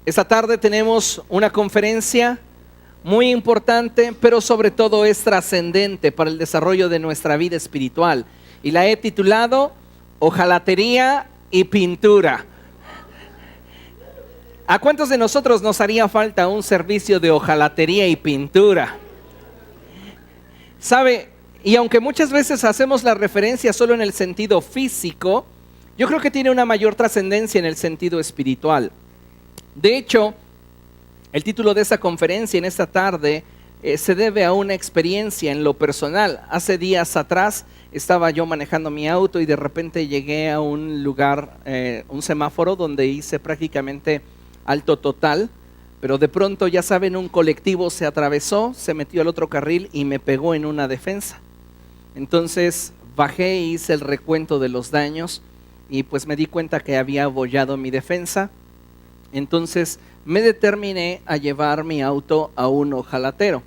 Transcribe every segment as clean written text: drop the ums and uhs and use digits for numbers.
Esta tarde tenemos una conferencia muy importante, pero sobre todo es trascendente para el desarrollo de nuestra vida espiritual. Y la he titulado Hojalatería y Pintura. ¿A cuántos de nosotros nos haría falta un servicio de hojalatería y pintura? ¿Sabe? Y aunque muchas veces hacemos la referencia solo en el sentido físico, yo creo que tiene una mayor trascendencia en el sentido espiritual. De hecho, el título de esta conferencia en esta tarde se debe a una experiencia en lo personal. Hace días atrás estaba yo manejando mi auto y de repente llegué a un lugar, un semáforo donde hice prácticamente alto total, pero de pronto, ya saben, un colectivo se atravesó, se metió al otro carril y me pegó en una defensa. Entonces bajé y hice el recuento de los daños y pues me di cuenta que había abollado mi defensa. Entonces me determiné a llevar mi auto a un hojalatero.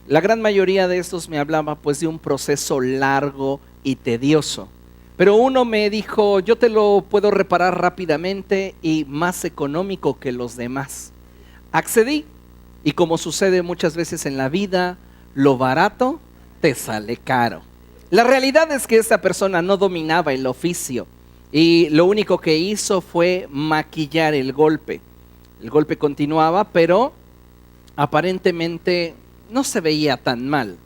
La gran mayoría de estos me hablaba pues de un proceso largo y tedioso. Pero uno me dijo, yo te lo puedo reparar rápidamente y más económico que los demás. Accedí y como sucede muchas veces en la vida, lo barato te sale caro. La realidad es que esta persona no dominaba el oficio y lo único que hizo fue maquillar el golpe. El golpe continuaba, pero aparentemente no se veía tan mal.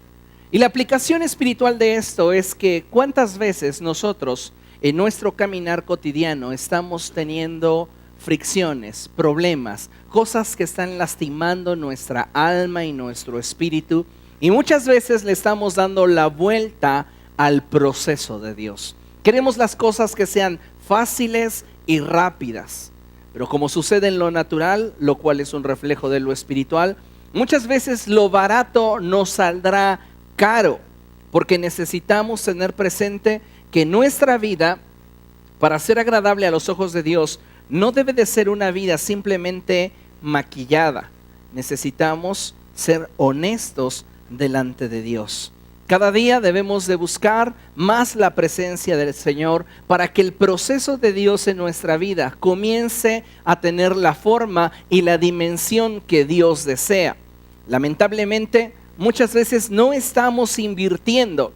Y la aplicación espiritual de esto es que cuántas veces nosotros en nuestro caminar cotidiano estamos teniendo fricciones, problemas, cosas que están lastimando nuestra alma y nuestro espíritu, y muchas veces le estamos dando la vuelta al proceso de Dios. Queremos las cosas que sean fáciles y rápidas, pero como sucede en lo natural, lo cual es un reflejo de lo espiritual, muchas veces lo barato nos saldrá caro, porque necesitamos tener presente que nuestra vida, para ser agradable a los ojos de Dios, no debe de ser una vida simplemente maquillada. Necesitamos ser honestos delante de Dios. Cada día debemos de buscar más la presencia del Señor para que el proceso de Dios en nuestra vida comience a tener la forma y la dimensión que Dios desea. Lamentablemente, muchas veces no estamos invirtiendo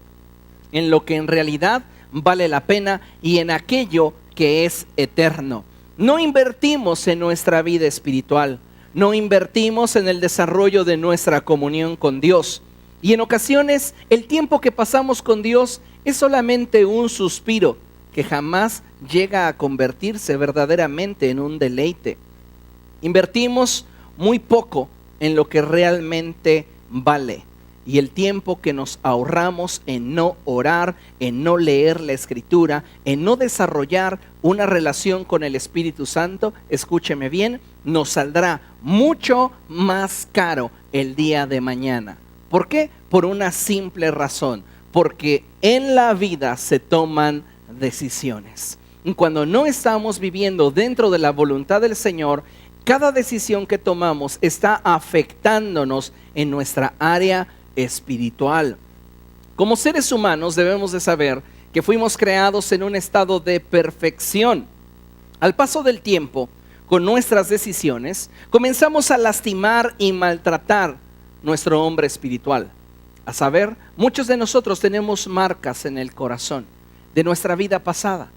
en lo que en realidad vale la pena y en aquello que es eterno. No invertimos en nuestra vida espiritual, no invertimos en el desarrollo de nuestra comunión con Dios. Y en ocasiones el tiempo que pasamos con Dios es solamente un suspiro que jamás llega a convertirse verdaderamente en un deleite. Invertimos muy poco en lo que realmente vale. Y el tiempo que nos ahorramos en no orar, en no leer la Escritura, en no desarrollar una relación con el Espíritu Santo, escúcheme bien, nos saldrá mucho más caro el día de mañana. ¿Por qué? Por una simple razón, porque en la vida se toman decisiones. Y cuando no estamos viviendo dentro de la voluntad del Señor, cada decisión que tomamos está afectándonos en nuestra área espiritual. Como seres humanos debemos de saber que fuimos creados en un estado de perfección. Al paso del tiempo, con nuestras decisiones, comenzamos a lastimar y maltratar nuestro hombre espiritual. A saber, muchos de nosotros tenemos marcas en el corazón de nuestra vida pasada.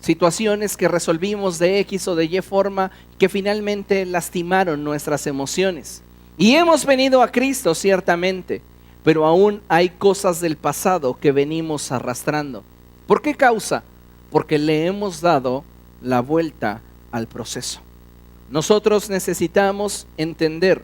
Situaciones que resolvimos de X o de Y forma que finalmente lastimaron nuestras emociones. Y hemos venido a Cristo ciertamente, pero aún hay cosas del pasado que venimos arrastrando. ¿Por qué causa? Porque le hemos dado la vuelta al proceso. Nosotros necesitamos entender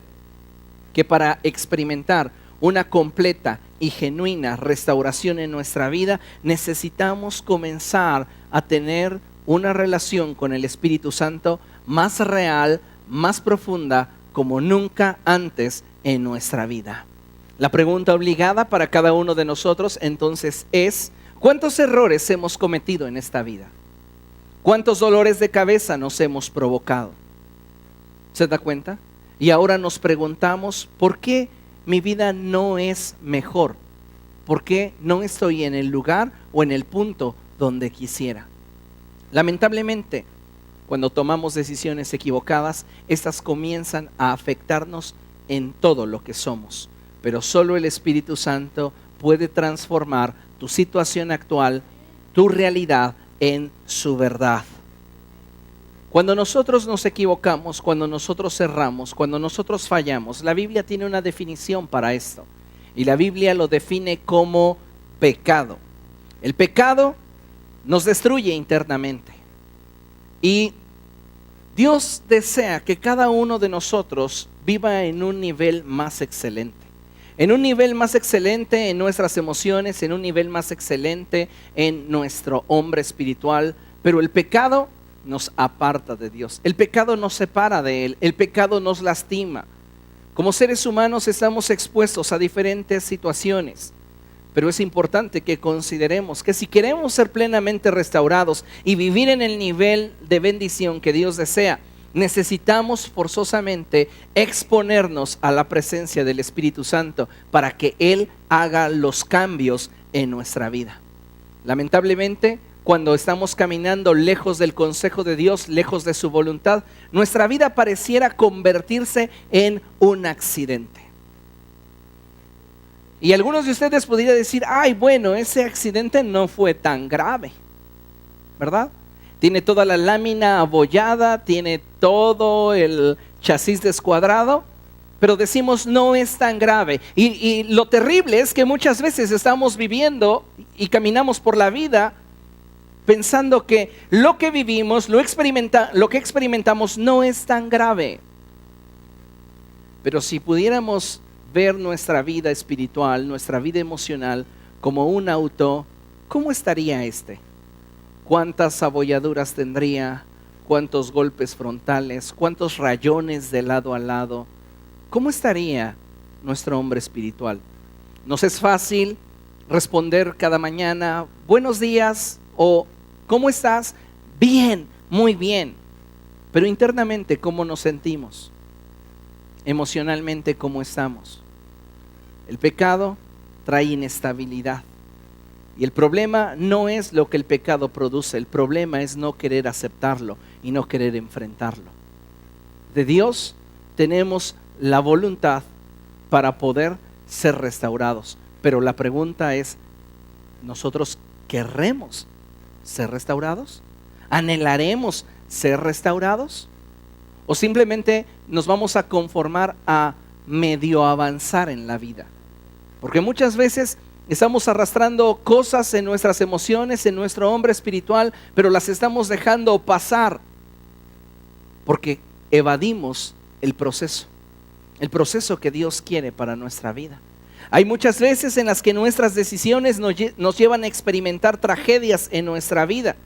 que para experimentar una completa y genuina restauración en nuestra vida, necesitamos comenzar a tener una relación con el Espíritu Santo más real, más profunda, como nunca antes en nuestra vida. La pregunta obligada para cada uno de nosotros entonces es: ¿cuántos errores hemos cometido en esta vida? ¿Cuántos dolores de cabeza nos hemos provocado? ¿Se da cuenta? Y ahora nos preguntamos, ¿por qué mi vida no es mejor? ¿Por qué no estoy en el lugar o en el punto donde quisiera? Lamentablemente, cuando tomamos decisiones equivocadas, estas comienzan a afectarnos en todo lo que somos. Pero solo el Espíritu Santo puede transformar tu situación actual, tu realidad, en su verdad. Cuando nosotros nos equivocamos, cuando nosotros erramos, cuando nosotros fallamos, la Biblia tiene una definición para esto. Y la Biblia lo define como pecado. El pecado nos destruye internamente. Y Dios desea que cada uno de nosotros viva en un nivel más excelente. En un nivel más excelente en nuestras emociones, en un nivel más excelente en nuestro hombre espiritual. Pero el pecado nos aparta de Dios. El pecado nos separa de Él. El pecado nos lastima. Como seres humanos estamos expuestos a diferentes situaciones. Pero es importante que consideremos que si queremos ser plenamente restaurados y vivir en el nivel de bendición que Dios desea, necesitamos forzosamente exponernos a la presencia del Espíritu Santo para que Él haga los cambios en nuestra vida. Lamentablemente, cuando estamos caminando lejos del consejo de Dios, lejos de su voluntad, nuestra vida pareciera convertirse en un accidente. Y algunos de ustedes podrían decir, ay, bueno, ese accidente no fue tan grave, ¿verdad? Tiene toda la lámina abollada, tiene todo el chasis descuadrado, pero decimos no es tan grave. Y lo terrible es que muchas veces estamos viviendo y caminamos por la vida pensando que lo que vivimos, lo que experimentamos no es tan grave. Pero si pudiéramos ver nuestra vida espiritual, nuestra vida emocional como un auto, ¿cómo estaría este? ¿Cuántas abolladuras tendría? ¿Cuántos golpes frontales? ¿Cuántos rayones de lado a lado? ¿Cómo estaría nuestro hombre espiritual? Nos es fácil responder cada mañana, buenos días, o ¿cómo estás? Bien, muy bien. Pero internamente, ¿cómo nos sentimos? Emocionalmente, ¿cómo estamos? El pecado trae inestabilidad. Y el problema no es lo que el pecado produce, el problema es no querer aceptarlo y no querer enfrentarlo. De Dios tenemos la voluntad para poder ser restaurados. Pero la pregunta es, ¿nosotros querremos ser restaurados? ¿Anhelaremos ser restaurados? ¿O simplemente nos vamos a conformar a medio avanzar en la vida? Porque muchas veces estamos arrastrando cosas en nuestras emociones, en nuestro hombre espiritual, pero las estamos dejando pasar porque evadimos el proceso que Dios quiere para nuestra vida. Hay muchas veces en las que nuestras decisiones nos llevan a experimentar tragedias en nuestra vida.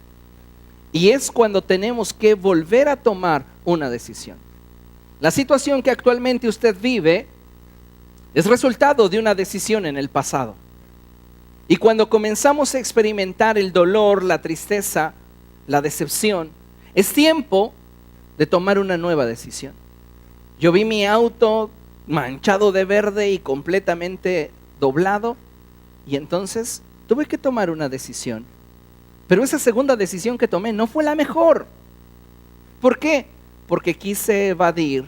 Y es cuando tenemos que volver a tomar una decisión. La situación que actualmente usted vive es resultado de una decisión en el pasado. Y cuando comenzamos a experimentar el dolor, la tristeza, la decepción, es tiempo de tomar una nueva decisión. Yo vi mi auto manchado de verde y completamente doblado, y entonces tuve que tomar una decisión. Pero esa segunda decisión que tomé no fue la mejor. ¿Por qué? Porque quise evadir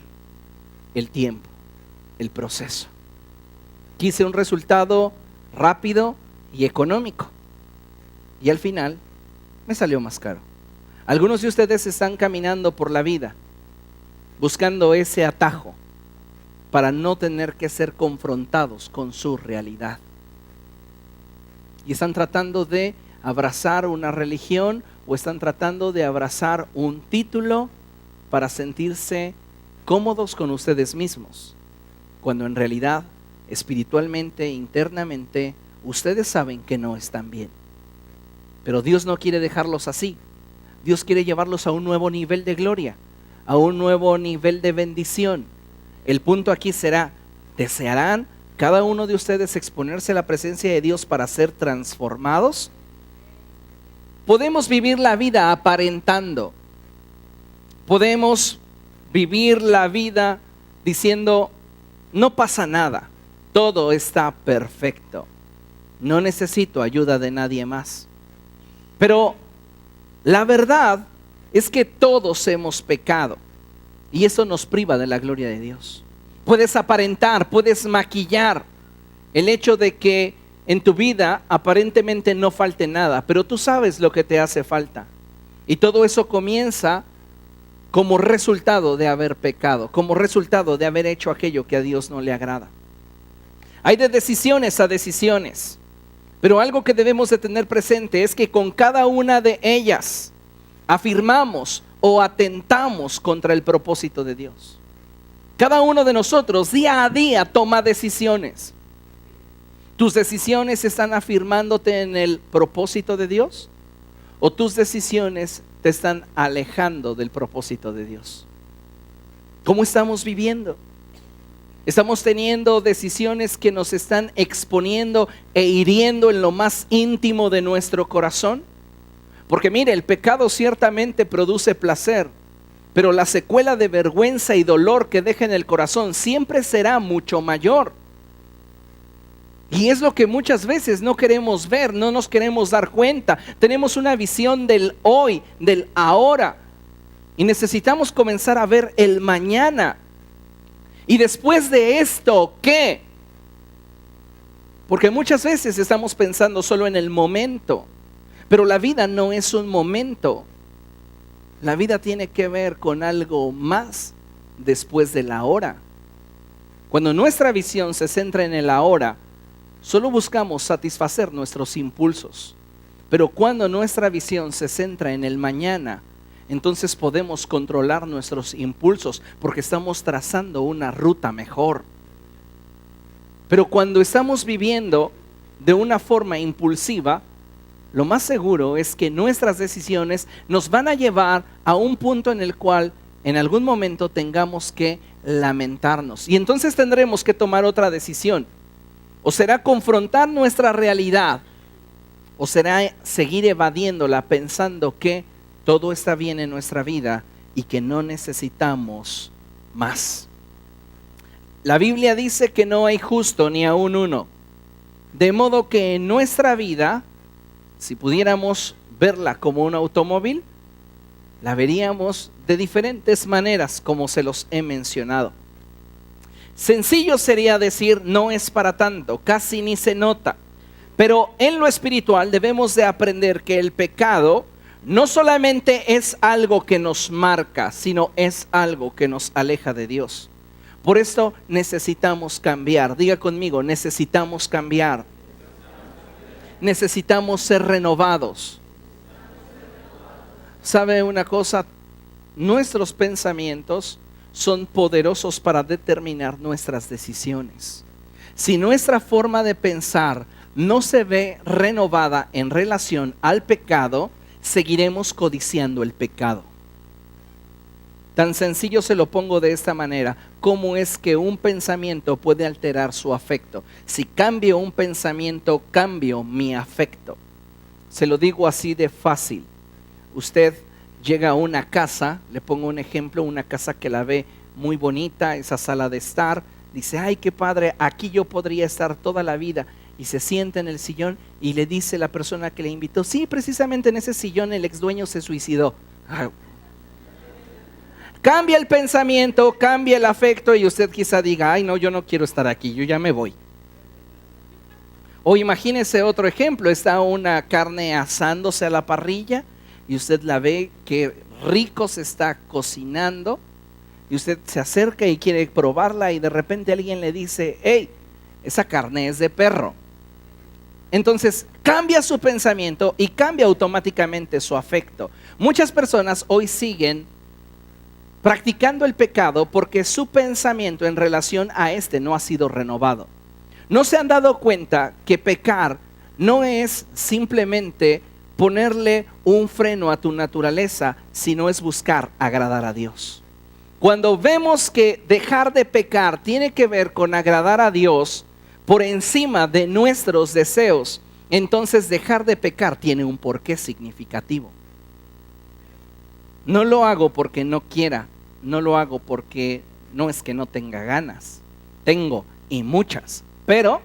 el tiempo, el proceso. Quise un resultado rápido y económico. Y al final me salió más caro. Algunos de ustedes están caminando por la vida buscando ese atajo para no tener que ser confrontados con su realidad. Y están tratando de abrazar una religión o están tratando de abrazar un título para sentirse cómodos con ustedes mismos, cuando en realidad, espiritualmente, internamente, ustedes saben que no están bien. Pero Dios no quiere dejarlos así. Dios quiere llevarlos a un nuevo nivel de gloria, a un nuevo nivel de bendición. El punto aquí será, ¿desearán cada uno de ustedes exponerse a la presencia de Dios para ser transformados? Podemos vivir la vida aparentando. Podemos vivir la vida diciendo, no pasa nada, todo está perfecto, no necesito ayuda de nadie más. Pero la verdad es que todos hemos pecado y eso nos priva de la gloria de Dios. Puedes aparentar, puedes maquillar el hecho de que en tu vida aparentemente no falte nada, pero tú sabes lo que te hace falta. Y todo eso comienza como resultado de haber pecado, como resultado de haber hecho aquello que a Dios no le agrada. Hay de decisiones a decisiones, pero algo que debemos de tener presente es que con cada una de ellas afirmamos o atentamos contra el propósito de Dios. Cada uno de nosotros día a día toma decisiones. ¿Tus decisiones están afirmándote en el propósito de Dios? ¿O tus decisiones te están alejando del propósito de Dios? ¿Cómo estamos viviendo? ¿Estamos teniendo decisiones que nos están exponiendo e hiriendo en lo más íntimo de nuestro corazón? Porque mire, el pecado ciertamente produce placer, pero la secuela de vergüenza y dolor que deja en el corazón siempre será mucho mayor. Y es lo que muchas veces no queremos ver, no nos queremos dar cuenta. Tenemos una visión del hoy, del ahora. Y necesitamos comenzar a ver el mañana. Y después de esto, ¿qué? Porque muchas veces estamos pensando solo en el momento. Pero la vida no es un momento. La vida tiene que ver con algo más después del ahora. Cuando nuestra visión se centra en el ahora, solo buscamos satisfacer nuestros impulsos. Pero cuando nuestra visión se centra en el mañana, entonces podemos controlar nuestros impulsos porque estamos trazando una ruta mejor. Pero cuando estamos viviendo de una forma impulsiva, lo más seguro es que nuestras decisiones nos van a llevar a un punto en el cual en algún momento tengamos que lamentarnos. Y entonces tendremos que tomar otra decisión. O será confrontar nuestra realidad, o será seguir evadiéndola pensando que todo está bien en nuestra vida y que no necesitamos más. La Biblia dice que no hay justo ni aun uno. De modo que en nuestra vida, si pudiéramos verla como un automóvil, la veríamos de diferentes maneras como se los he mencionado. Sencillo sería decir, no es para tanto, casi ni se nota. Pero en lo espiritual debemos de aprender que el pecado no solamente es algo que nos marca, sino es algo que nos aleja de Dios. Por esto necesitamos cambiar. Diga conmigo, necesitamos cambiar. Necesitamos ser renovados. ¿Sabe una cosa? Nuestros pensamientos son poderosos para determinar nuestras decisiones. Si nuestra forma de pensar no se ve renovada en relación al pecado, seguiremos codiciando el pecado. Tan sencillo se lo pongo de esta manera. ¿Cómo es que un pensamiento puede alterar su afecto? Si cambio un pensamiento, cambio mi afecto. Se lo digo así de fácil. Usted llega a una casa, le pongo un ejemplo, una casa que la ve muy bonita, esa sala de estar, dice, ay, qué padre, aquí yo podría estar toda la vida. Y se sienta en el sillón y le dice la persona que le invitó, sí, precisamente en ese sillón el ex dueño se suicidó. Cambia el pensamiento, cambia el afecto y usted quizá diga, ay no, yo no quiero estar aquí, yo ya me voy. O imagínese otro ejemplo, está una carne asándose a la parrilla y usted la ve que rico se está cocinando y usted se acerca y quiere probarla y de repente alguien le dice, hey, esa carne es de perro. Entonces cambia su pensamiento y cambia automáticamente su afecto. Muchas personas hoy siguen practicando el pecado porque su pensamiento en relación a este no ha sido renovado. No se han dado cuenta que pecar no es simplemente ponerle un freno a tu naturaleza, sino es buscar agradar a Dios. Cuando vemos que dejar de pecar tiene que ver con agradar a Dios por encima de nuestros deseos, entonces dejar de pecar tiene un porqué significativo. No lo hago porque no quiera, no lo hago porque no es que no tenga ganas, tengo y muchas, pero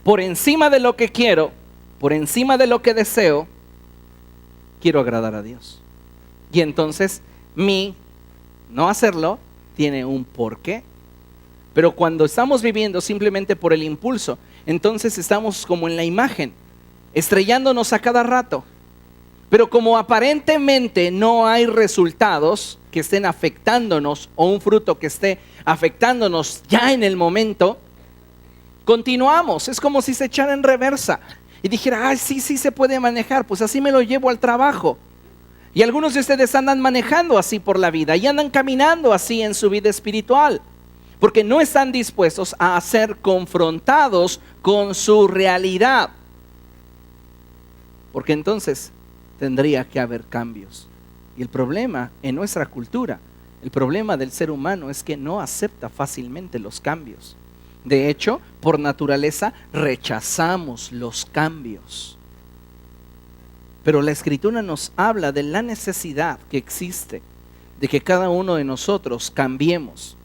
por encima de lo que quiero, por encima de lo que deseo, quiero agradar a Dios. Y entonces mi no hacerlo tiene un porqué. Pero cuando estamos viviendo simplemente por el impulso, entonces estamos como en la imagen, estrellándonos a cada rato. Pero como aparentemente no hay resultados que estén afectándonos o un fruto que esté afectándonos ya en el momento, continuamos. Es como si se echara en reversa y dijera, ay, sí se puede manejar, pues así me lo llevo al trabajo. Y algunos de ustedes andan manejando así por la vida y andan caminando así en su vida espiritual, porque no están dispuestos a ser confrontados con su realidad. Porque entonces tendría que haber cambios. Y el problema en nuestra cultura, el problema del ser humano es que no acepta fácilmente los cambios. De hecho, por naturaleza rechazamos los cambios. Pero la Escritura nos habla de la necesidad que existe de que cada uno de nosotros cambiemos,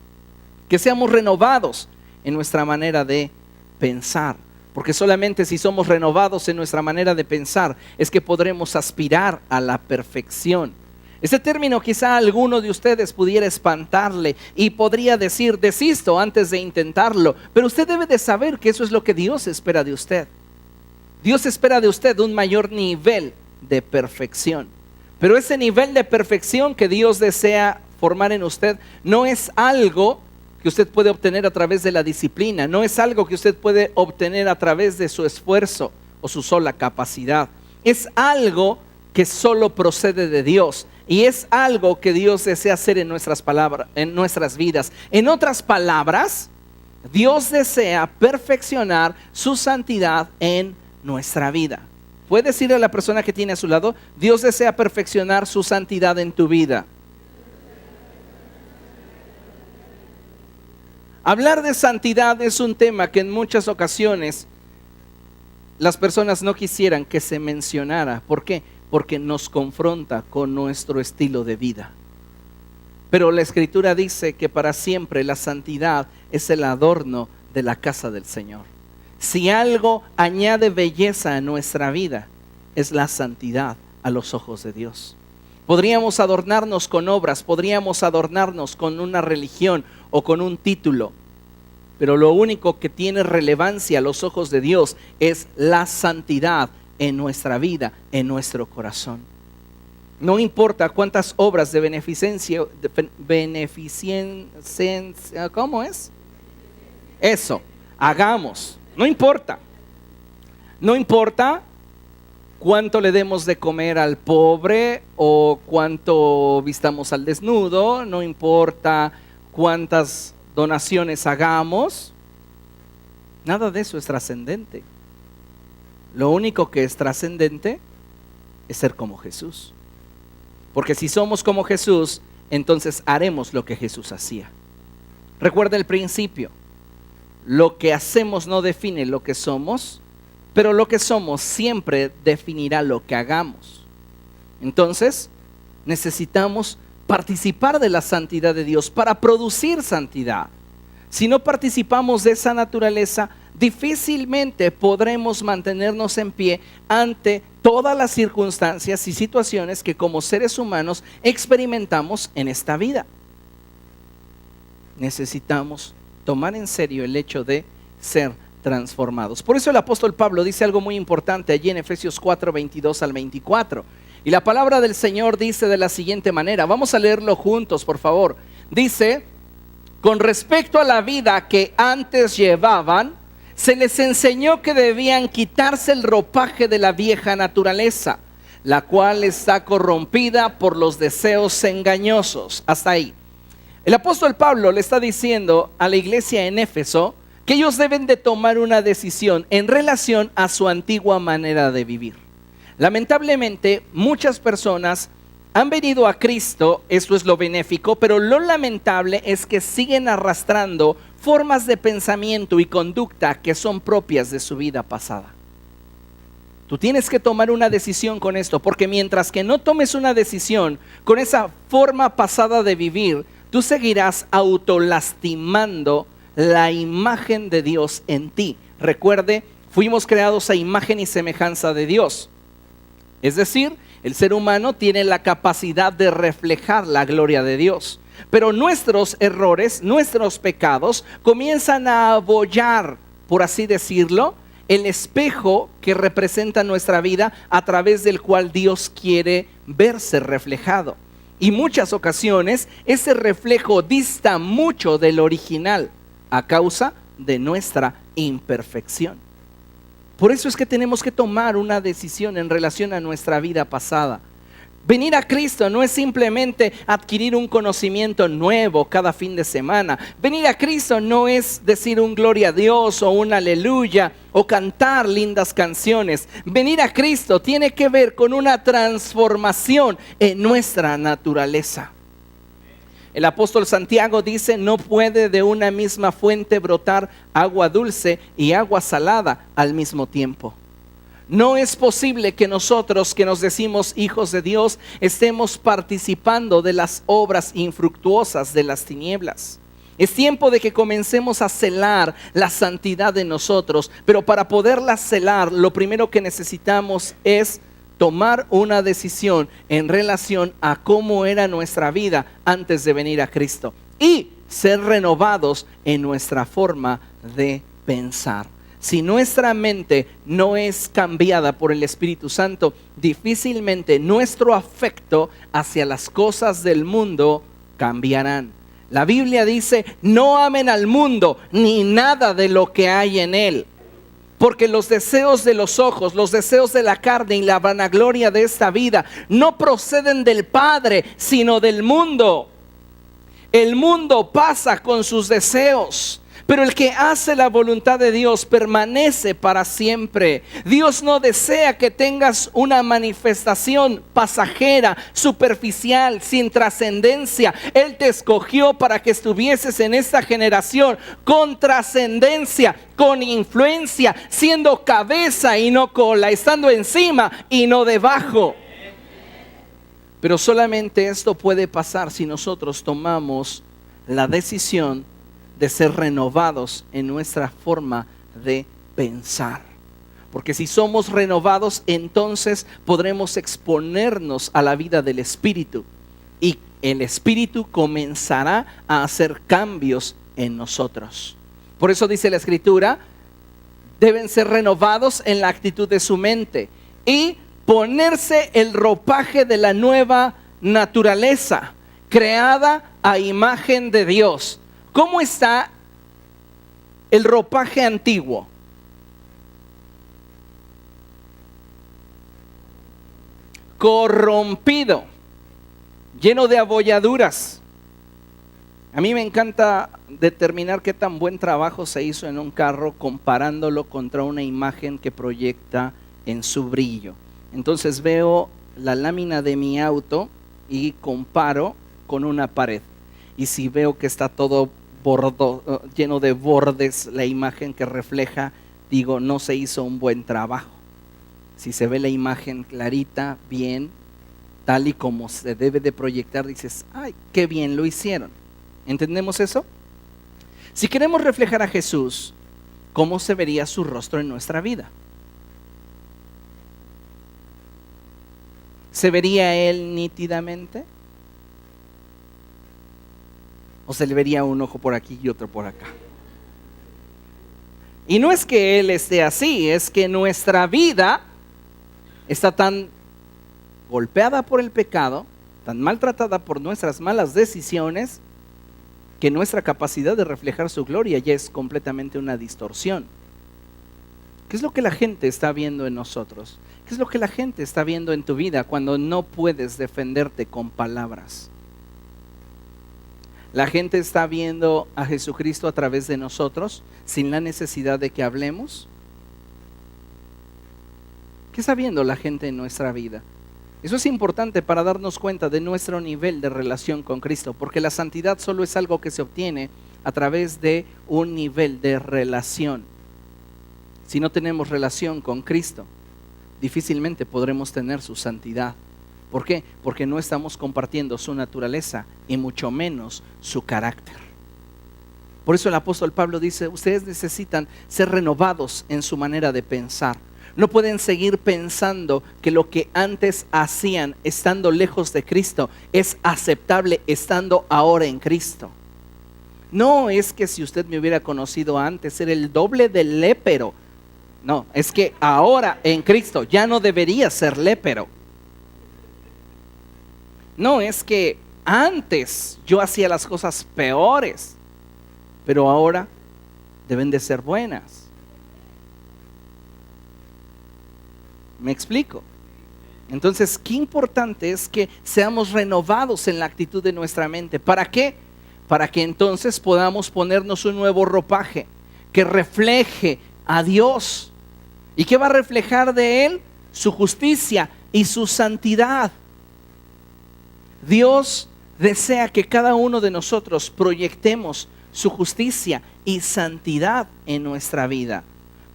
que seamos renovados en nuestra manera de pensar. Porque solamente si somos renovados en nuestra manera de pensar es que podremos aspirar a la perfección. Este término quizá a alguno de ustedes pudiera espantarle y podría decir, desisto antes de intentarlo. Pero usted debe de saber que eso es lo que Dios espera de usted. Dios espera de usted un mayor nivel de perfección. Pero ese nivel de perfección que Dios desea formar en usted no es algo que usted puede obtener a través de la disciplina, no es algo que usted puede obtener a través de su esfuerzo o su sola capacidad. Es algo que solo procede de Dios y es algo que Dios desea hacer en nuestras palabras, en nuestras vidas. En otras palabras, Dios desea perfeccionar su santidad en nuestra vida. Puede decirle a la persona que tiene a su lado, Dios desea perfeccionar su santidad en tu vida. Hablar de santidad es un tema que en muchas ocasiones las personas no quisieran que se mencionara. ¿Por qué? Porque nos confronta con nuestro estilo de vida. Pero la Escritura dice que para siempre la santidad es el adorno de la casa del Señor. Si algo añade belleza a nuestra vida, es la santidad a los ojos de Dios. Podríamos adornarnos con obras, podríamos adornarnos con una religión o con un título, pero lo único que tiene relevancia a los ojos de Dios es la santidad en nuestra vida, en nuestro corazón. No importa cuántas obras de beneficencia, ¿cómo es? Eso, hagamos, no importa. No importa cuánto le demos de comer al pobre o cuánto vistamos al desnudo, no importa cuántas donaciones hagamos, nada de eso es trascendente. Lo único que es trascendente es ser como Jesús. Porque si somos como Jesús, entonces haremos lo que Jesús hacía. Recuerda el principio, lo que hacemos no define lo que somos, pero lo que somos siempre definirá lo que hagamos. Entonces, necesitamos participar de la santidad de Dios para producir santidad. Si no participamos de esa naturaleza, difícilmente podremos mantenernos en pie ante todas las circunstancias y situaciones que como seres humanos experimentamos en esta vida. Necesitamos tomar en serio el hecho de ser transformados. Por eso el apóstol Pablo dice algo muy importante allí en Efesios 4, 22 al 24. Y la palabra del Señor dice de la siguiente manera, vamos a leerlo juntos, por favor. Dice, con respecto a la vida que antes llevaban, se les enseñó que debían quitarse el ropaje de la vieja naturaleza, la cual está corrompida por los deseos engañosos. Hasta ahí. El apóstol Pablo le está diciendo a la iglesia en Éfeso que ellos deben de tomar una decisión en relación a su antigua manera de vivir. Lamentablemente, muchas personas han venido a Cristo, esto es lo benéfico, pero lo lamentable es que siguen arrastrando formas de pensamiento y conducta que son propias de su vida pasada. Tú tienes que tomar una decisión con esto, porque mientras que no tomes una decisión con esa forma pasada de vivir, tú seguirás autolastimando la imagen de Dios en ti. Recuerde, fuimos creados a imagen y semejanza de Dios. Es decir, El ser humano tiene la capacidad de reflejar la gloria de Dios, pero nuestros errores, nuestros pecados comienzan a abollar, por así decirlo, el espejo que representa nuestra vida a través del cual Dios quiere verse reflejado. Y muchas ocasiones ese reflejo dista mucho del original a causa de nuestra imperfección. Por eso es que tenemos que tomar una decisión en relación a nuestra vida pasada. Venir a Cristo no es simplemente adquirir un conocimiento nuevo cada fin de semana. Venir a Cristo no es decir un gloria a Dios o un aleluya o cantar lindas canciones. Venir a Cristo tiene que ver con una transformación en nuestra naturaleza. El apóstol Santiago dice: no puede de una misma fuente brotar agua dulce y agua salada al mismo tiempo. No es posible que nosotros, que nos decimos hijos de Dios, estemos participando de las obras infructuosas de las tinieblas. Es tiempo de que comencemos a celar la santidad de nosotros, pero para poderla celar, lo primero que necesitamos es tomar una decisión en relación a cómo era nuestra vida antes de venir a Cristo y ser renovados en nuestra forma de pensar. Si nuestra mente no es cambiada por el Espíritu Santo, difícilmente nuestro afecto hacia las cosas del mundo cambiarán. La Biblia dice: no amen al mundo ni nada de lo que hay en él. Porque los deseos de los ojos, los deseos de la carne y la vanagloria de esta vida no proceden del Padre, sino del mundo. El mundo pasa con sus deseos, pero el que hace la voluntad de Dios permanece para siempre. Dios no desea que tengas una manifestación pasajera, superficial, sin trascendencia. Él te escogió para que estuvieses en esta generación con trascendencia, con influencia, siendo cabeza y no cola, estando encima y no debajo. Pero solamente esto puede pasar si nosotros tomamos la decisión de ser renovados en nuestra forma de pensar. Porque si somos renovados, entonces podremos exponernos a la vida del Espíritu. Y el Espíritu comenzará a hacer cambios en nosotros. Por eso dice la Escritura: deben ser renovados en la actitud de su mente y ponerse el ropaje de la nueva naturaleza, creada a imagen de Dios. ¿Cómo está el ropaje antiguo? Corrompido, lleno de abolladuras. A mí me encanta determinar qué tan buen trabajo se hizo en un carro comparándolo contra una imagen que proyecta en su brillo. Entonces veo la lámina de mi auto y comparo con una pared. Y si veo que está todo lleno de bordes, la imagen que refleja, digo, no se hizo un buen trabajo. Si se ve la imagen clarita, bien, tal y como se debe de proyectar, dices: ¡ay, qué bien lo hicieron! ¿Entendemos eso? Si queremos reflejar a Jesús, ¿cómo se vería su rostro en nuestra vida? ¿Se vería Él nítidamente? ¿O se le vería un ojo por aquí y otro por acá? Y no es que Él esté así, es que nuestra vida está tan golpeada por el pecado, tan maltratada por nuestras malas decisiones, que nuestra capacidad de reflejar su gloria ya es completamente una distorsión. ¿Qué es lo que la gente está viendo en nosotros? ¿Qué es lo que la gente está viendo en tu vida cuando no puedes defenderte con palabras? La gente está viendo a Jesucristo a través de nosotros sin la necesidad de que hablemos. ¿Qué está viendo la gente en nuestra vida? Eso es importante para darnos cuenta de nuestro nivel de relación con Cristo, porque la santidad solo es algo que se obtiene a través de un nivel de relación. Si no tenemos relación con Cristo, difícilmente podremos tener su santidad. ¿Por qué? Porque no estamos compartiendo su naturaleza y mucho menos su carácter. Por eso el apóstol Pablo dice: ustedes necesitan ser renovados en su manera de pensar. No pueden seguir pensando que lo que antes hacían estando lejos de Cristo es aceptable estando ahora en Cristo. No es que si usted me hubiera conocido antes era el doble del lépero. No, es que ahora en Cristo ya no debería ser lépero. No, es que antes yo hacía las cosas peores, pero ahora deben de ser buenas. ¿Me explico? Entonces, qué importante es que seamos renovados en la actitud de nuestra mente. ¿Para qué? Para que entonces podamos ponernos un nuevo ropaje que refleje a Dios. ¿Y qué va a reflejar de Él? Su justicia y su santidad. Dios desea que cada uno de nosotros proyectemos su justicia y santidad en nuestra vida.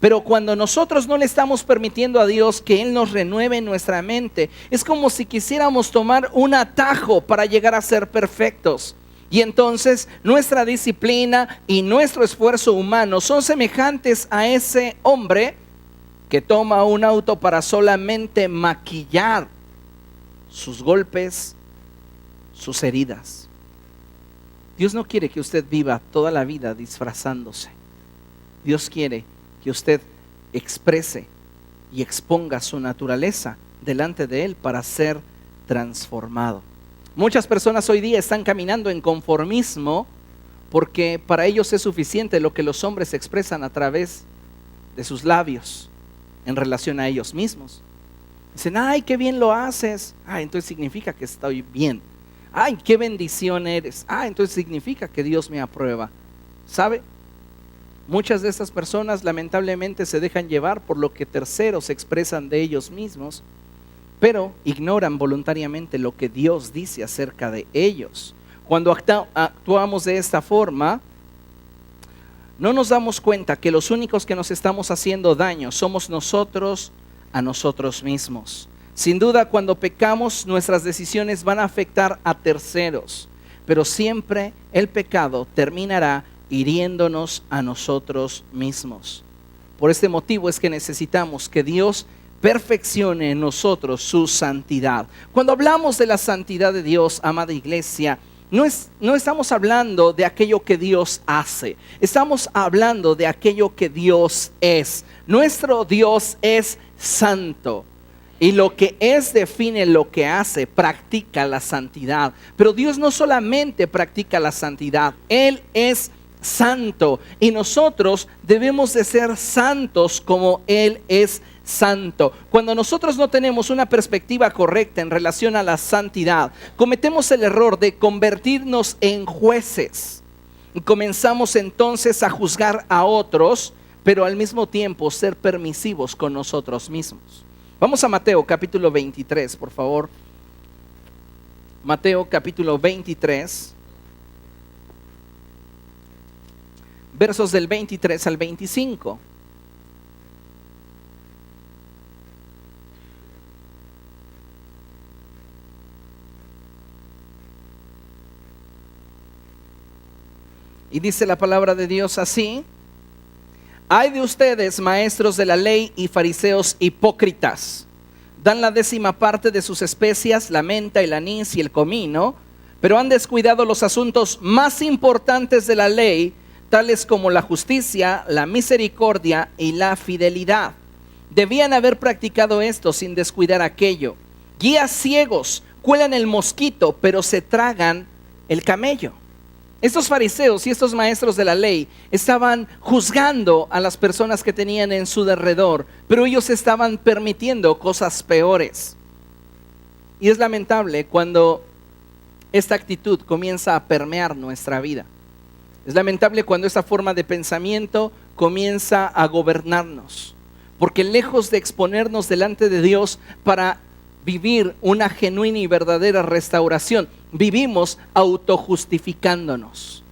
Pero cuando nosotros no le estamos permitiendo a Dios que Él nos renueve en nuestra mente, es como si quisiéramos tomar un atajo para llegar a ser perfectos. Y entonces nuestra disciplina y nuestro esfuerzo humano son semejantes a ese hombre que toma un auto para solamente maquillar sus golpes, sus heridas. Dios no quiere que usted viva toda la vida disfrazándose. Dios quiere que usted exprese y exponga su naturaleza delante de Él para ser transformado. Muchas personas hoy día están caminando en conformismo porque para ellos es suficiente lo que los hombres expresan a través de sus labios en relación a ellos mismos. Dicen, ay, qué bien lo haces. Entonces significa que estoy bien. Ay, qué bendición eres. Entonces significa que Dios me aprueba. ¿Sabe? Muchas de estas personas lamentablemente se dejan llevar por lo que terceros expresan de ellos mismos, pero ignoran voluntariamente lo que Dios dice acerca de ellos. Cuando actuamos de esta forma, no nos damos cuenta que los únicos que nos estamos haciendo daño somos nosotros a nosotros mismos. Sin duda, cuando pecamos, nuestras decisiones van a afectar a terceros, pero siempre el pecado terminará hiriéndonos a nosotros mismos. Por este motivo es que necesitamos que Dios perfeccione en nosotros su santidad. Cuando hablamos de la santidad de Dios, amada iglesia, no estamos hablando de aquello que Dios hace, estamos hablando de aquello que Dios es. Nuestro Dios es santo. Y lo que es define lo que hace, practica la santidad. Pero Dios no solamente practica la santidad, Él es santo. Y nosotros debemos de ser santos como Él es santo. Cuando nosotros no tenemos una perspectiva correcta en relación a la santidad, cometemos el error de convertirnos en jueces. Y comenzamos entonces a juzgar a otros, pero al mismo tiempo ser permisivos con nosotros mismos. Vamos a Mateo capítulo 23, por favor. Mateo capítulo 23, versos del 23 al 25. Y dice la palabra de Dios así: ay de ustedes, maestros de la ley y fariseos hipócritas, dan la 10% de sus especias, la menta, el anís y el comino, pero han descuidado los asuntos más importantes de la ley, tales como la justicia, la misericordia y la fidelidad. Debían haber practicado esto sin descuidar aquello. Guías ciegos cuelan el mosquito, pero se tragan el camello. Estos fariseos y estos maestros de la ley estaban juzgando a las personas que tenían en su derredor, pero ellos estaban permitiendo cosas peores. Y es lamentable cuando esta actitud comienza a permear nuestra vida. Es lamentable cuando esta forma de pensamiento comienza a gobernarnos, porque lejos de exponernos delante de Dios para vivir una genuina y verdadera restauración, vivimos autojustificándonos.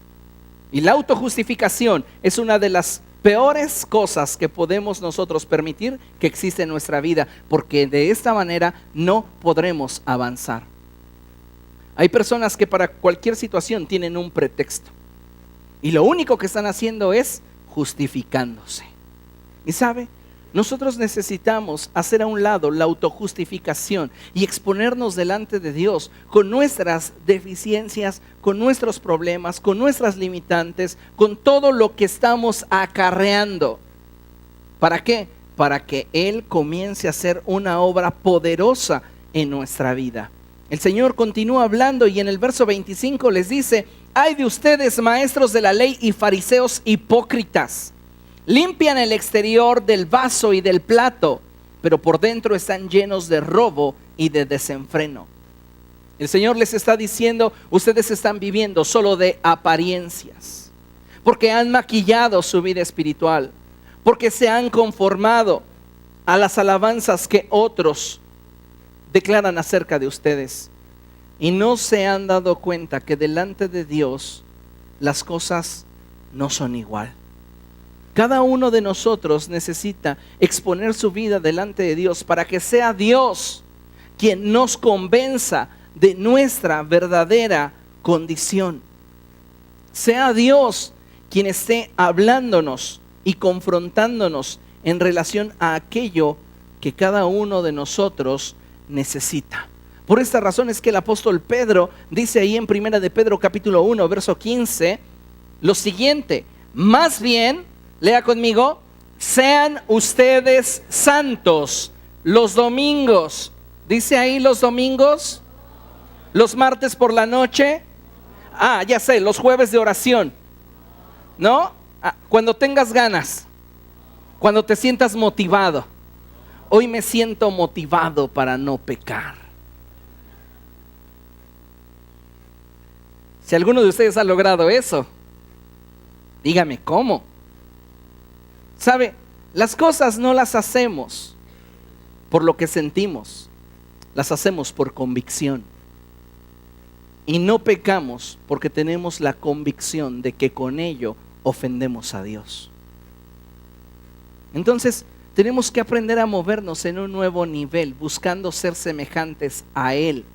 Y la autojustificación es una de las peores cosas que podemos nosotros permitir que existe en nuestra vida, porque de esta manera no podremos avanzar. Hay personas que para cualquier situación tienen un pretexto, y lo único que están haciendo es justificándose. Y sabe, Nosotros necesitamos hacer a un lado la autojustificación y exponernos delante de Dios con nuestras deficiencias, con nuestros problemas, con nuestras limitantes, con todo lo que estamos acarreando. ¿Para qué? Para que Él comience a hacer una obra poderosa en nuestra vida. El Señor continúa hablando y en el verso 25 les dice: ay de ustedes, maestros de la ley y fariseos hipócritas. Limpian el exterior del vaso y del plato, pero por dentro están llenos de robo y de desenfreno. El Señor les está diciendo: ustedes están viviendo solo de apariencias, porque han maquillado su vida espiritual, porque se han conformado a las alabanzas que otros declaran acerca de ustedes, y no se han dado cuenta que delante de Dios las cosas no son igual. Cada uno de nosotros necesita exponer su vida delante de Dios para que sea Dios quien nos convenza de nuestra verdadera condición. Sea Dios quien esté hablándonos y confrontándonos en relación a aquello que cada uno de nosotros necesita. Por esta razón es que el apóstol Pedro dice ahí en 1 de Pedro capítulo 1, verso 15, lo siguiente: más bien, lea conmigo, sean ustedes santos los domingos. ¿Dice ahí los domingos? ¿Los martes por la noche? Ya sé, los jueves de oración, ¿no? Cuando tengas ganas, cuando te sientas motivado. Hoy me siento motivado para no pecar. Si alguno de ustedes ha logrado eso, dígame cómo. ¿Sabe? Las cosas no las hacemos por lo que sentimos, las hacemos por convicción. Y no pecamos porque tenemos la convicción de que con ello ofendemos a Dios. Entonces, tenemos que aprender a movernos en un nuevo nivel, buscando ser semejantes a Él,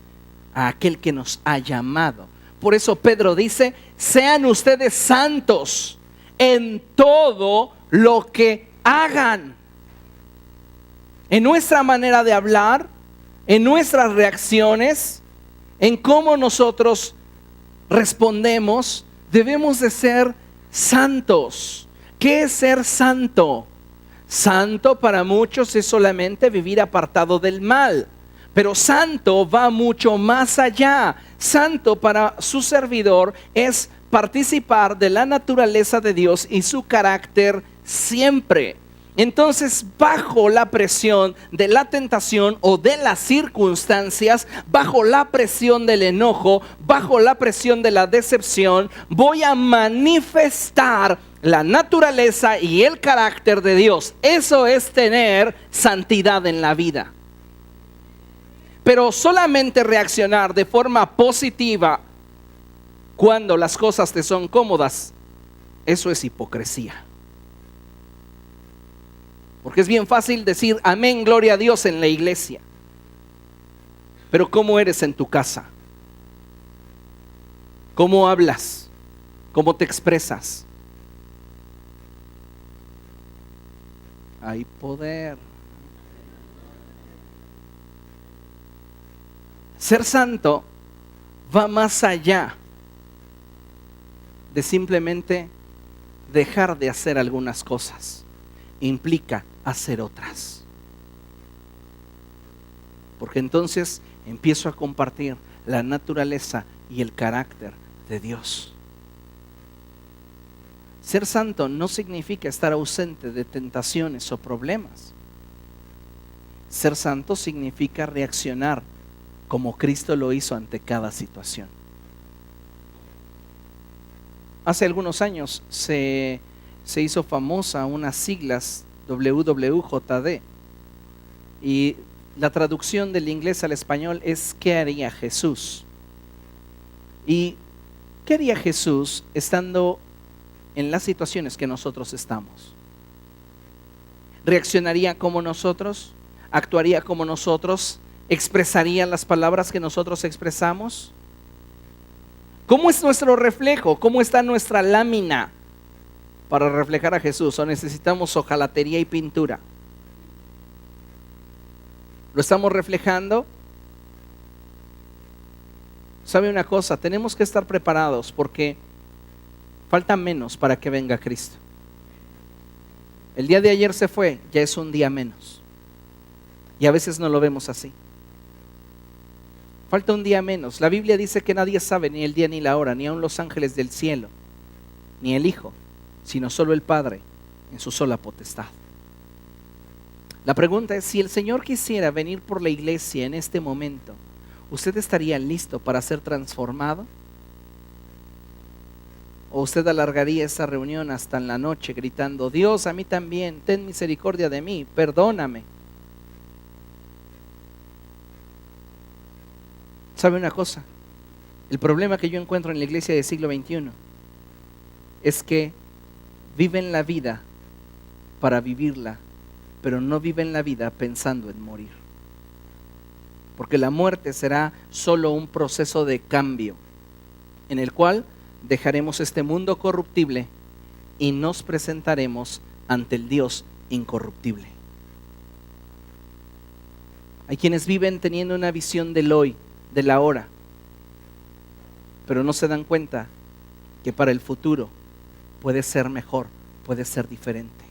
a aquel que nos ha llamado. Por eso Pedro dice: sean ustedes santos en todo lo que hagan. En nuestra manera de hablar, en nuestras reacciones, en cómo nosotros respondemos, debemos de ser santos. ¿Qué es ser santo? Santo para muchos es solamente vivir apartado del mal, pero santo va mucho más allá. Santo para su servidor es participar de la naturaleza de Dios y su carácter siempre. Entonces, bajo la presión de la tentación o de las circunstancias, bajo la presión del enojo, bajo la presión de la decepción, voy a manifestar la naturaleza y el carácter de Dios. Eso es tener santidad en la vida. Pero solamente reaccionar de forma positiva cuando las cosas te son cómodas, eso es hipocresía. Porque es bien fácil decir amén, gloria a Dios en la iglesia. Pero ¿cómo eres en tu casa? ¿Cómo hablas? ¿Cómo te expresas? Hay poder. Ser santo va más allá de simplemente dejar de hacer algunas cosas. Implica hacer otras. Porque entonces empiezo a compartir la naturaleza y el carácter de Dios. Ser santo no significa estar ausente de tentaciones o problemas. Ser santo significa reaccionar como Cristo lo hizo ante cada situación. Hace algunos años se hizo famosa unas siglas WWJD, y la traducción del inglés al español es ¿qué haría Jesús? ¿Y qué haría Jesús estando en las situaciones que nosotros estamos? ¿Reaccionaría como nosotros? ¿Actuaría como nosotros? ¿Expresaría las palabras que nosotros expresamos? ¿Cómo es nuestro reflejo? ¿Cómo está nuestra lámina para reflejar a Jesús? ¿O necesitamos hojalatería y pintura? ¿Lo estamos reflejando? ¿Sabe una cosa? Tenemos que estar preparados porque falta menos para que venga Cristo. El día de ayer se fue, ya es un día menos. Y a veces no lo vemos así. Falta un día menos. La Biblia dice que nadie sabe ni el día ni la hora, ni aun los ángeles del cielo, ni el Hijo, sino solo el Padre en su sola potestad. La pregunta es, si el Señor quisiera venir por la iglesia en este momento, ¿usted estaría listo para ser transformado? ¿O usted alargaría esa reunión hasta en la noche gritando, Dios, a mí también, ten misericordia de mí, perdóname? ¿Sabe una cosa? El problema que yo encuentro en la iglesia del siglo XXI es que viven la vida para vivirla, pero no viven la vida pensando en morir. Porque la muerte será solo un proceso de cambio en el cual dejaremos este mundo corruptible y nos presentaremos ante el Dios incorruptible. Hay quienes viven teniendo una visión del hoy, de la hora, pero no se dan cuenta que para el futuro puede ser mejor, puede ser diferente.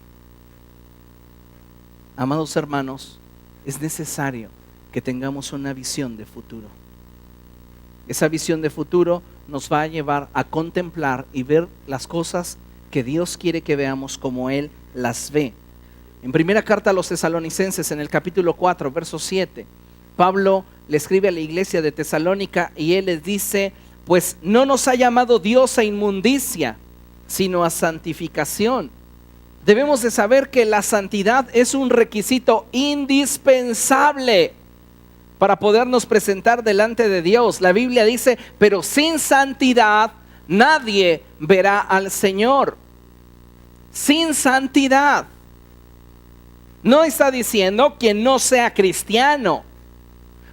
Amados hermanos, es necesario que tengamos una visión de futuro. Esa visión de futuro nos va a llevar a contemplar y ver las cosas que Dios quiere que veamos como Él las ve. En primera carta a los Tesalonicenses, en el capítulo 4, verso 7, Pablo le escribe a la iglesia de Tesalónica y él les dice, pues no nos ha llamado Dios a inmundicia, sino a santificación. Debemos de saber que la santidad es un requisito indispensable para podernos presentar delante de Dios. La Biblia dice, pero sin santidad nadie verá al Señor. Sin santidad. No está diciendo quien no sea cristiano,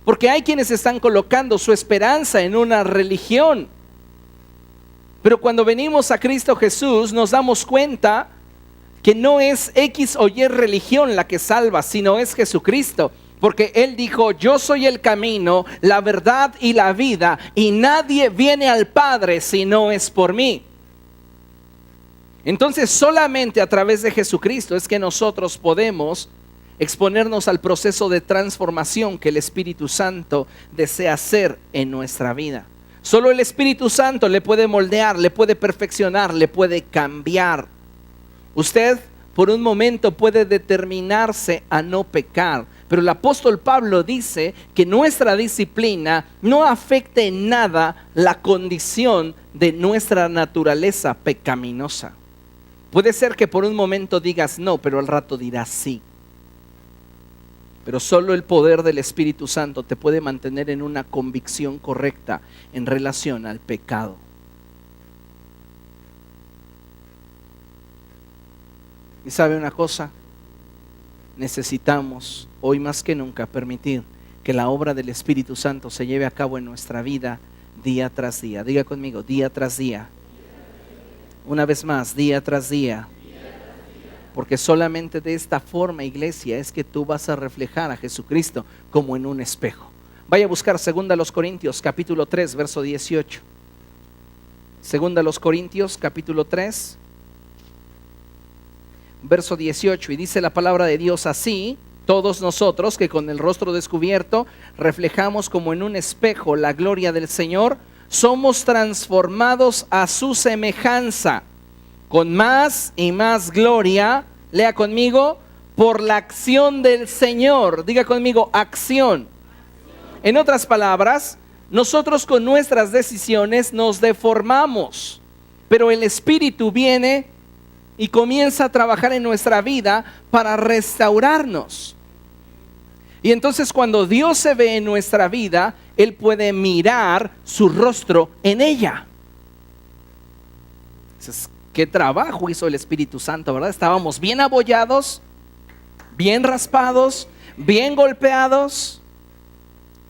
porque hay quienes están colocando su esperanza en una religión. Pero cuando venimos a Cristo Jesús nos damos cuenta que no es X o Y religión la que salva, sino es Jesucristo. Porque Él dijo, yo soy el camino, la verdad y la vida, y nadie viene al Padre si no es por mí. Entonces solamente a través de Jesucristo es que nosotros podemos exponernos al proceso de transformación que el Espíritu Santo desea hacer en nuestra vida. Solo el Espíritu Santo le puede moldear, le puede perfeccionar, le puede cambiar. Usted por un momento puede determinarse a no pecar, pero el apóstol Pablo dice que nuestra disciplina no afecte en nada la condición de nuestra naturaleza pecaminosa. Puede ser que por un momento digas no, pero al rato dirás sí. Pero solo el poder del Espíritu Santo te puede mantener en una convicción correcta en relación al pecado. Y sabe una cosa, necesitamos hoy más que nunca permitir que la obra del Espíritu Santo se lleve a cabo en nuestra vida día tras día. Diga conmigo, día tras día. Una vez más, día tras día. Porque solamente de esta forma, iglesia, es que tú vas a reflejar a Jesucristo como en un espejo. Vaya a buscar 2 Corintios capítulo 3, verso 18. 2 Corintios capítulo 3, verso 18. Y dice la palabra de Dios así: todos nosotros que con el rostro descubierto reflejamos como en un espejo la gloria del Señor, somos transformados a su semejanza, con más y más gloria, lea conmigo, por la acción del Señor. Diga conmigo, acción. En otras palabras, nosotros con nuestras decisiones nos deformamos, pero el Espíritu viene y comienza a trabajar en nuestra vida para restaurarnos. Y entonces cuando Dios se ve en nuestra vida, Él puede mirar su rostro en ella. Entonces, ¿qué trabajo hizo el Espíritu Santo, verdad? Estábamos bien abollados, bien raspados, bien golpeados.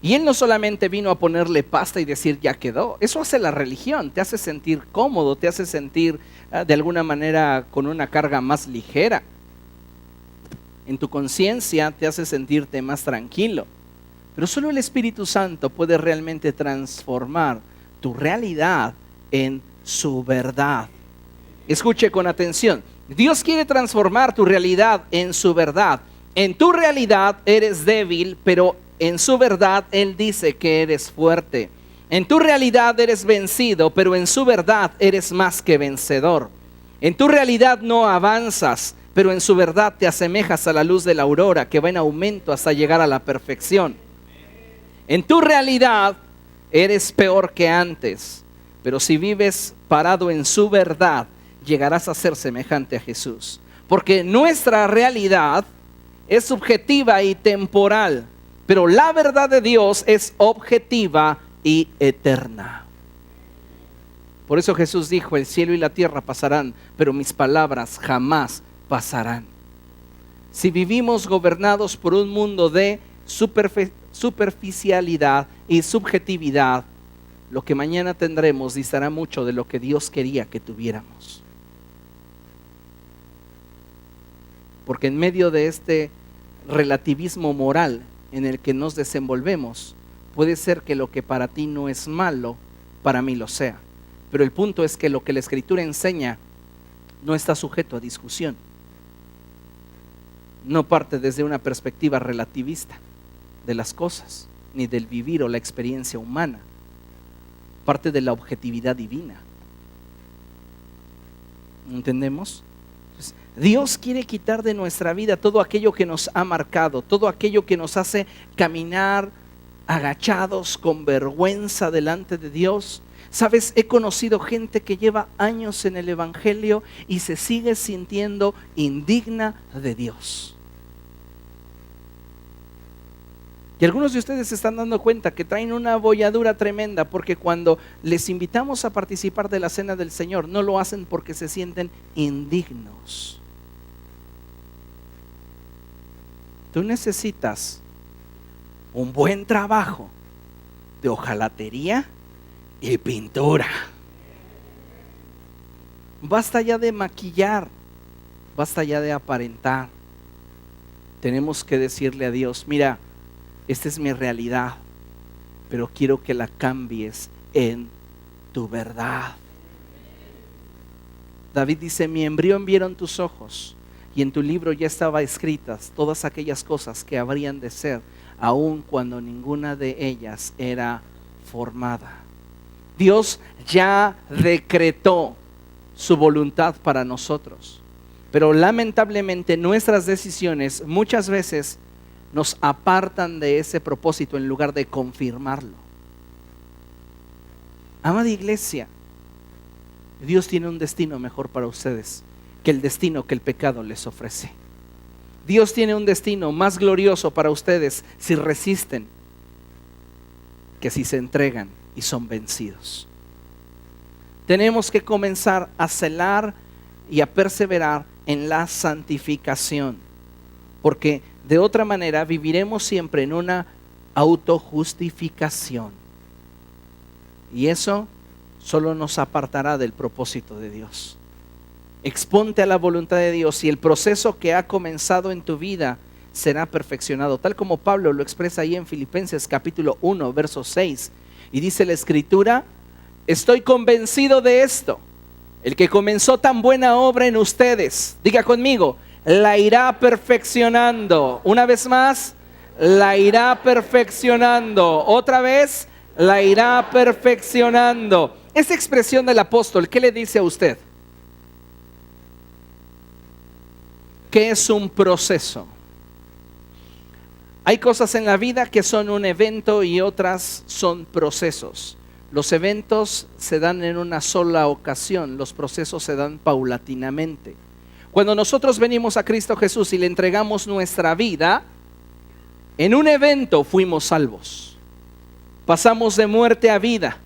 Y Él no solamente vino a ponerle pasta y decir ya quedó. Eso hace la religión, te hace sentir cómodo, te hace sentir de alguna manera con una carga más ligera. en tu conciencia te hace sentirte más tranquilo. Pero solo el Espíritu Santo puede realmente transformar tu realidad en su verdad. Escuche con atención. Dios quiere transformar tu realidad en su verdad. En tu realidad eres débil, pero en su verdad Él dice que eres fuerte. En tu realidad eres vencido, pero en su verdad eres más que vencedor. En tu realidad no avanzas, pero en su verdad te asemejas a la luz de la aurora que va en aumento hasta llegar a la perfección. En tu realidad eres peor que antes, pero si vives parado en su verdad, llegarás a ser semejante a Jesús. Porque nuestra realidad es subjetiva y temporal, pero la verdad de Dios es objetiva y eterna. Por eso Jesús dijo, el cielo y la tierra pasarán, pero mis palabras jamás pasarán. Si vivimos gobernados por un mundo de superficialidad y subjetividad, lo que mañana tendremos distará mucho de lo que Dios quería que tuviéramos. Porque en medio de este relativismo moral en el que nos desenvolvemos, puede ser que lo que para ti no es malo, para mí lo sea. Pero el punto es que lo que la Escritura enseña no está sujeto a discusión. No parte desde una perspectiva relativista de las cosas, ni del vivir o la experiencia humana. Parte de la objetividad divina. ¿Entendemos? Entonces, Dios quiere quitar de nuestra vida todo aquello que nos ha marcado, todo aquello que nos hace caminar agachados con vergüenza delante de Dios. Sabes, he conocido gente que lleva años en el Evangelio y se sigue sintiendo indigna de Dios. Y algunos de ustedes se están dando cuenta que traen una bolladura tremenda porque cuando les invitamos a participar de la cena del Señor, no lo hacen porque se sienten indignos. Tú necesitas un buen trabajo de hojalatería y pintura. Basta ya de maquillar, basta ya de aparentar. Tenemos que decirle a Dios, mira, esta es mi realidad, pero quiero que la cambies en tu verdad. David dice, mi embrión vieron tus ojos y en tu libro ya estaban escritas todas aquellas cosas que habrían de ser, aun cuando ninguna de ellas era formada. Dios ya decretó su voluntad para nosotros, pero lamentablemente nuestras decisiones muchas veces nos apartan de ese propósito en lugar de confirmarlo. Amada iglesia, Dios tiene un destino mejor para ustedes que el destino que el pecado les ofrece. Dios tiene un destino más glorioso para ustedes si resisten que si se entregan y son vencidos. Tenemos que comenzar a celar y a perseverar en la santificación, porque de otra manera viviremos siempre en una autojustificación. Y eso solo nos apartará del propósito de Dios. Exponte a la voluntad de Dios y el proceso que ha comenzado en tu vida será perfeccionado, tal como Pablo lo expresa ahí en Filipenses capítulo 1, verso 6. Y dice la Escritura, estoy convencido de esto, el que comenzó tan buena obra en ustedes, diga conmigo, la irá perfeccionando. Una vez más, la irá perfeccionando. Otra vez, la irá perfeccionando. Esa expresión del apóstol, ¿qué le dice a usted? Que es un proceso. Hay cosas en la vida que son un evento y otras son procesos. Los eventos se dan en una sola ocasión, los procesos se dan paulatinamente. Cuando nosotros venimos a Cristo Jesús y le entregamos nuestra vida, en un evento fuimos salvos. Pasamos de muerte a vida,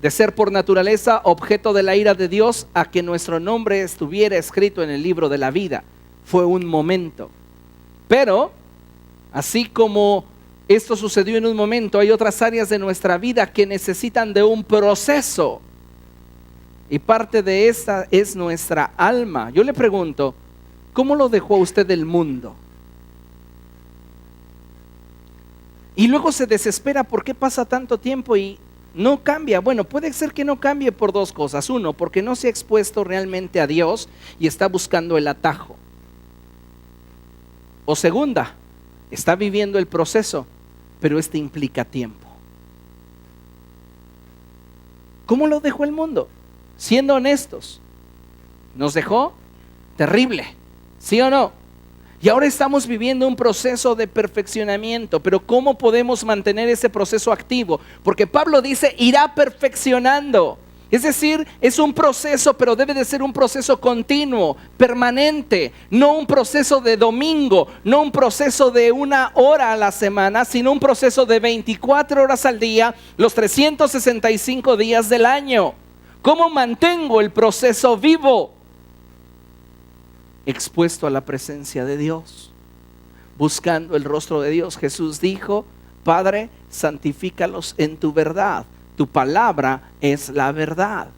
de ser por naturaleza objeto de la ira de Dios a que nuestro nombre estuviera escrito en el libro de la vida. Fue un momento. Pero, así como esto sucedió en un momento, hay otras áreas de nuestra vida que necesitan de un proceso. Y parte de esta es nuestra alma. Yo le pregunto, ¿cómo lo dejó usted el mundo? Y luego se desespera por qué pasa tanto tiempo y no cambia. Bueno, puede ser que no cambie por dos cosas. Uno, porque no se ha expuesto realmente a Dios y está buscando el atajo. O segunda, está viviendo el proceso, pero este implica tiempo. ¿Cómo lo dejó el mundo? Siendo honestos, nos dejó terrible, ¿sí o no? Y ahora estamos viviendo un proceso de perfeccionamiento, pero ¿cómo podemos mantener ese proceso activo? Porque Pablo dice, irá perfeccionando. Es decir, es un proceso, pero debe de ser un proceso continuo, permanente, no un proceso de domingo, no un proceso de 1 hora a la semana, sino un proceso de 24 horas al día, los 365 días del año. ¿Cómo mantengo el proceso vivo? Expuesto a la presencia de Dios, buscando el rostro de Dios. Jesús dijo, Padre, santifícalos en tu verdad. Tu palabra es la verdad.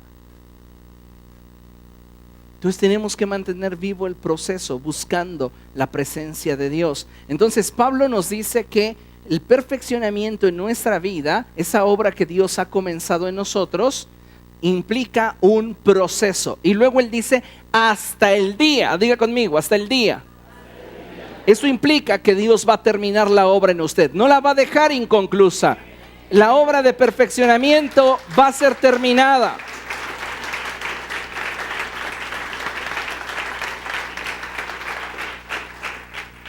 Entonces tenemos que mantener vivo el proceso, buscando la presencia de Dios. Entonces Pablo nos dice que el perfeccionamiento en nuestra vida, esa obra que Dios ha comenzado en nosotros, implica un proceso. Y luego él dice, hasta el día, diga conmigo, hasta el día. Eso implica que Dios va a terminar la obra en usted, no la va a dejar inconclusa. La obra de perfeccionamiento va a ser terminada.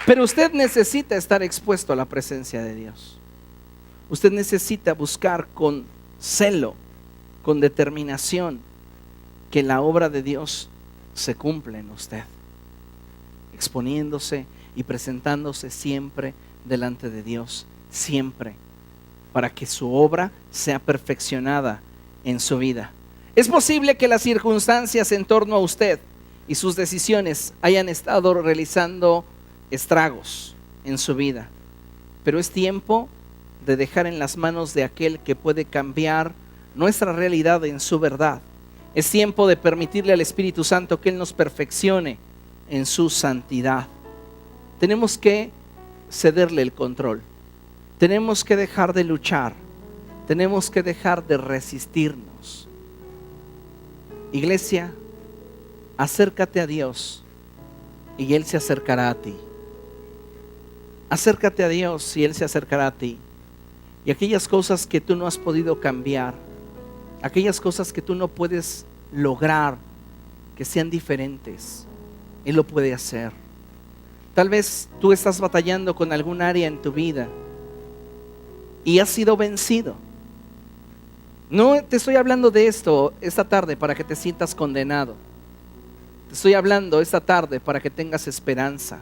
Pero usted necesita estar expuesto a la presencia de Dios. Usted necesita buscar con celo, con determinación, que la obra de Dios se cumpla en usted, exponiéndose y presentándose siempre delante de Dios, siempre, para que su obra sea perfeccionada en su vida. Es posible que las circunstancias en torno a usted y sus decisiones hayan estado realizando estragos en su vida, pero es tiempo de dejar en las manos de aquel que puede cambiar nuestra realidad en su verdad. Es tiempo de permitirle al Espíritu Santo que Él nos perfeccione en su santidad. Tenemos que cederle el control. Tenemos que dejar de luchar. Tenemos que dejar de resistirnos. Iglesia, acércate a Dios y Él se acercará a ti. Acércate a Dios y Él se acercará a ti. Y aquellas cosas que tú no has podido cambiar, aquellas cosas que tú no puedes lograr que sean diferentes, Él lo puede hacer. Tal vez tú estás batallando con algún área en tu vida y has sido vencido. No te estoy hablando de esto esta tarde para que te sientas condenado. Te estoy hablando esta tarde para que tengas esperanza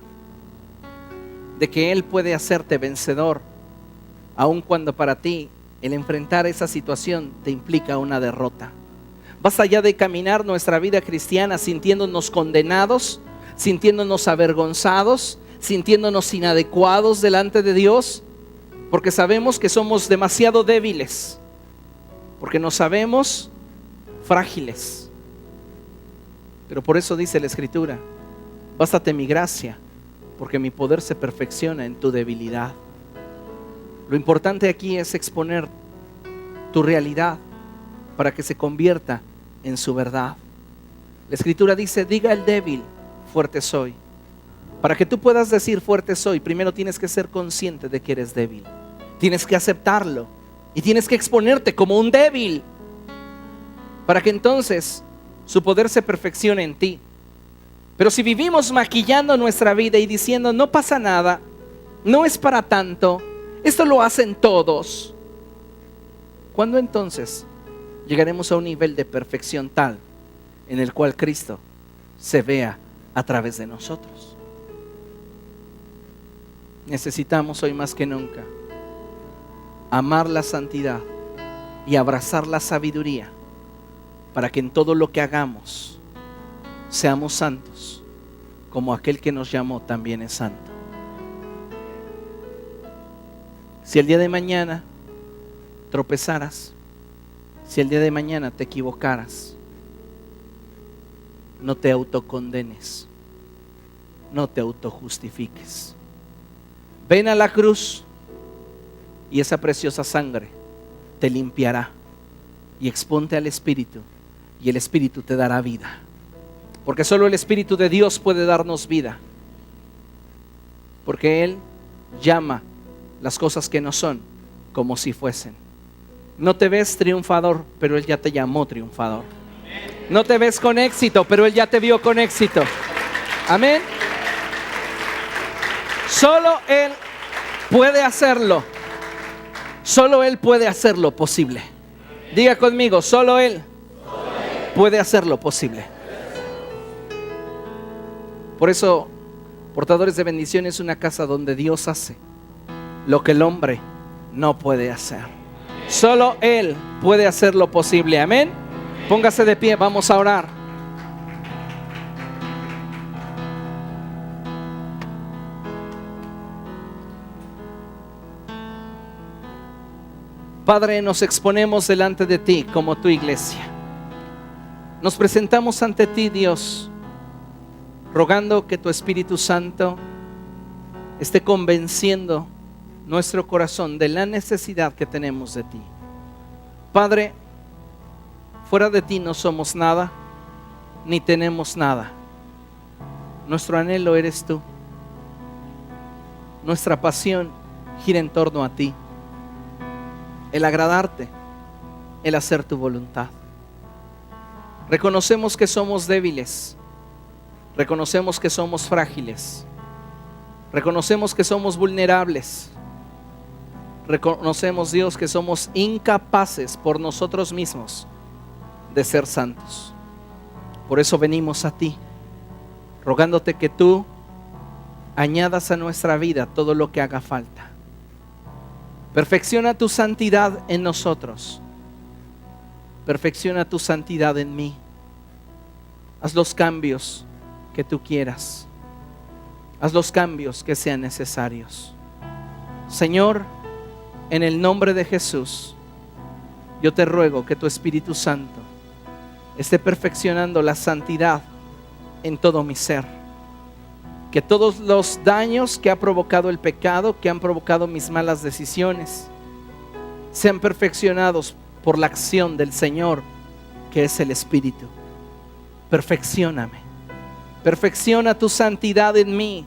de que Él puede hacerte vencedor, aun cuando para ti el enfrentar esa situación te implica una derrota. Basta ya de caminar nuestra vida cristiana sintiéndonos condenados, sintiéndonos avergonzados, sintiéndonos inadecuados delante de Dios, porque sabemos que somos demasiado débiles, porque nos sabemos frágiles. Pero por eso dice la Escritura, bástate mi gracia, porque mi poder se perfecciona en tu debilidad. Lo importante aquí es exponer tu realidad para que se convierta en su verdad. La Escritura dice, diga el débil, fuerte soy. Para que tú puedas decir fuerte soy, primero tienes que ser consciente de que eres débil. Tienes que aceptarlo y tienes que exponerte como un débil para que entonces su poder se perfeccione en ti. Pero si vivimos maquillando nuestra vida y diciendo no pasa nada, no es para tanto, esto lo hacen todos, ¿cuándo entonces llegaremos a un nivel de perfección tal en el cual Cristo se vea a través de nosotros? Necesitamos hoy más que nunca amar la santidad y abrazar la sabiduría para que en todo lo que hagamos seamos santos, como aquel que nos llamó también es santo. Si el día de mañana tropezaras, si el día de mañana te equivocaras, no te autocondenes, no te autojustifiques. Ven a la cruz, y esa preciosa sangre te limpiará. Y exponte al Espíritu y el Espíritu te dará vida. Porque solo el Espíritu de Dios puede darnos vida. Porque Él llama las cosas que no son como si fuesen. No te ves triunfador, pero Él ya te llamó triunfador. No te ves con éxito, pero Él ya te vio con éxito. Amén. Solo Él puede hacerlo. Solo Él puede hacerlo posible. Diga conmigo, solo Él puede hacerlo posible. Por eso, Portadores de Bendición es una casa donde Dios hace lo que el hombre no puede hacer. Solo Él puede hacerlo posible. Amén. Póngase de pie, vamos a orar. Padre, nos exponemos delante de ti como tu iglesia. Nos presentamos ante ti, Dios, rogando que tu Espíritu Santo esté convenciendo nuestro corazón de la necesidad que tenemos de ti. Padre, fuera de ti no somos nada, ni tenemos nada. Nuestro anhelo eres tú. Nuestra pasión gira en torno a ti. El agradarte, el hacer tu voluntad. Reconocemos que somos débiles. Reconocemos que somos frágiles. Reconocemos que somos vulnerables. Reconocemos, Dios, que somos incapaces por nosotros mismos de ser santos. Por eso venimos a ti, rogándote que tú añadas a nuestra vida todo lo que haga falta. Perfecciona tu santidad en nosotros. Perfecciona tu santidad en mí. Haz los cambios que tú quieras. Haz los cambios que sean necesarios. Señor, en el nombre de Jesús, yo te ruego que tu Espíritu Santo esté perfeccionando la santidad en todo mi ser. Que todos los daños que ha provocado el pecado, que han provocado mis malas decisiones, sean perfeccionados por la acción del Señor, que es el Espíritu. Perfeccióname. Perfecciona tu santidad en mí.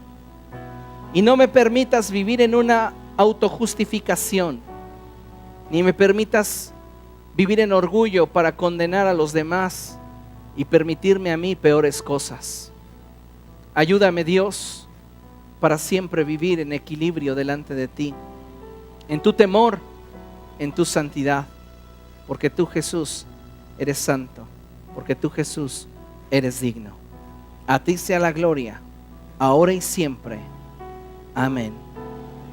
Y no me permitas vivir en una autojustificación, ni me permitas vivir en orgullo para condenar a los demás y permitirme a mí peores cosas. Ayúdame, Dios, para siempre vivir en equilibrio delante de ti, en tu temor, en tu santidad, porque tú, Jesús, eres santo, porque tú, Jesús, eres digno. A ti sea la gloria, ahora y siempre. Amén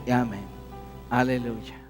y amén. Aleluya.